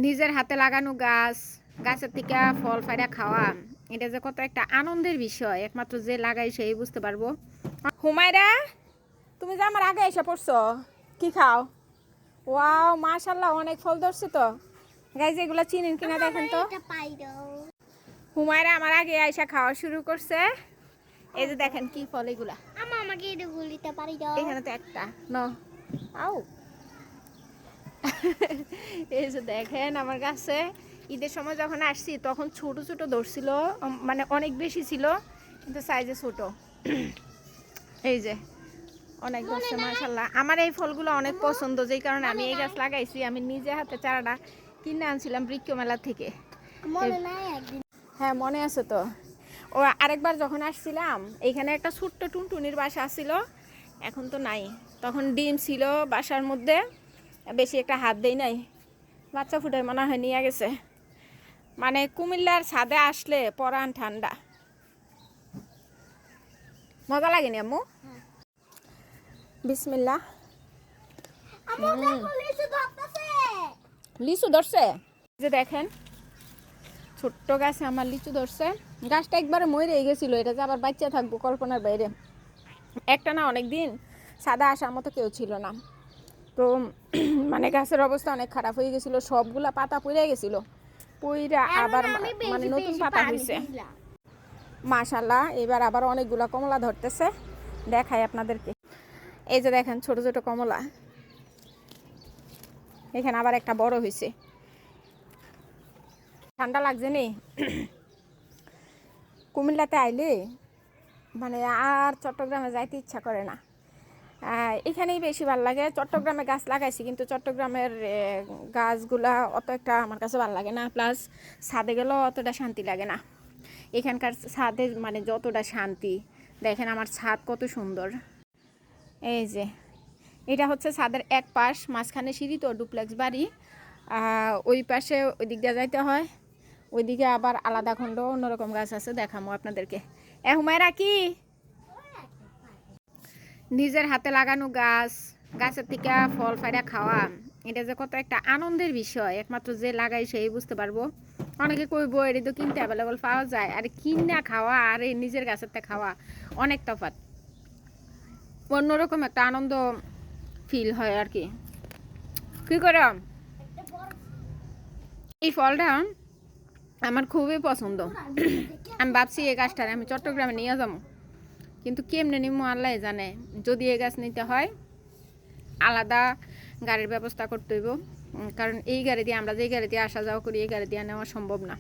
নিজের হাতে লাগানো গাছ, গাছের থেকে ফল ফাইরা খাওয়া, এটা যে কত একটা আনন্দের বিষয় একমাত্র যে লাগাই সেই বুঝতে পারবো। হুমায়রা, তুমি যে আমার আগে এসে পড়ছো, কি খাও? ওয়াও, মাশাআল্লাহ, অনেক ফল ধরছে তো গাইজ। এগুলো চিনেন কিনা দেখেন তো। হুমায়রা আমার আগে আইসা খাওয়া শুরু করছে। এই যে দেখেন কি ফল এগুলা। এখানে তো একটা আও এই যে দেখেন আমার কাছে ঈদের সময় যখন আসছি তখন ছোট ছোট ধরছিল, মানে অনেক বেশি ছিল কিন্তু সাইজে ছোট। এই যে অনেক ধরছে মাশাআল্লাহ। আমার এই ফলগুলো অনেক পছন্দ, যেই কারণে আমি এই গাছ লাগাইছি। আমি নিজে হাতে চারাটা কিনে আনছিলাম বৃক্ষ মেলা থেকে। হ্যাঁ মনে আছে তো। ও আরেকবার যখন আসছিলাম এইখানে একটা ছোট্ট টুনটুনির বাসা ছিল, এখন তো নাই। তখন ডিম ছিল বাসার মধ্যে, বেশি একটা হাত দেই নাই, বাচ্চা ফুটে মনে হয় নিয়ে গেছে। মানে কুমিল্লার ছাদে আসলে পরান ঠান্ডা। মজা লাগেনি আম্মু? বিসমিল্লাহ। লিচু ধরছে যে দেখেন, ছোট্ট গাছে আমার লিচু ধরছে। গাছটা একবারে মরে গেছিল, এটা যে আবার বাচ্চা থাকবো কল্পনার বাইরে। একটা না, অনেক দিন সাদা আসার মতো কেউ ছিল না। তো মানে গাছের অবস্থা অনেক খারাপ হয়ে গেছিল, সবগুলা পাতা পুড়ে গেছিল। পুইরা আবার মানে নতুন পাতা হয়েছে মাশাআল্লাহ। এবার আবার অনেকগুলা কমলা ধরতেছে, দেখাই আপনাদেরকে। এই যে দেখেন ছোট ছোট কমলা, এখানে আবার একটা বড় হয়েছে। ঠান্ডা লাগছে নি? কুমিল্লাতে আইলে মানে আর চট্টগ্রামে যাইতে ইচ্ছা করে না, এখানেই বেশি ভালো লাগে। চট্টগ্রামে গাছ লাগাইছি কিন্তু চট্টগ্রামের গাছগুলা অত একটা আমার কাছে ভালো লাগে না, প্লাস ছাদে গেলেও অতটা শান্তি লাগে না। এখানকার ছাদে মানে যতটা শান্তি, দেখেন আমার ছাদ কত সুন্দর। এই যে এটা হচ্ছে ছাদের এক পাশ, মাঝখানে সিঁড়ি তো, ডুপ্লেক্স বাড়ি। ওই পাশে ওই দিক দিয়ে যাইতে হয়, ওইদিকে আবার আলাদা খণ্ড অন্যরকম গাছ আছে, দেখামো আপনাদেরকে। হুমায়রা কি নিজের হাতে লাগানো গাছ, গাছের থেকে ফল ফাইরা খাওয়া, এটা যে কত একটা আনন্দের বিষয় একমাত্র যে লাগাই সেই বুঝতে পারবো। অনেকে কইবো এটা তো কিনতে অ্যাভেলেবল পাওয়া যায়, আর কিনা খাওয়া আর এই নিজের গাছের থেকে খাওয়া অনেক তফাৎ, অন্যরকম একটা আনন্দ ফিল হয় আর কি। কি করে এই ফলটা আমার খুবই পছন্দ। আমি ভাবছি এই গাছটারে আমি চট্টগ্রামে নিয়ে যাবো, কিন্তু কেমনে নিমো আল্লাহ জানে। যদি এই গাছ নিতে হয় আলাদা গাড়ির ব্যবস্থা করতে হইব, কারণ এই গাড়ি দিয়ে আমরা যেই গাড়ি দিয়ে আসা যাওয়া করি এই গাড়ি দিয়ে নেওয়া সম্ভব না।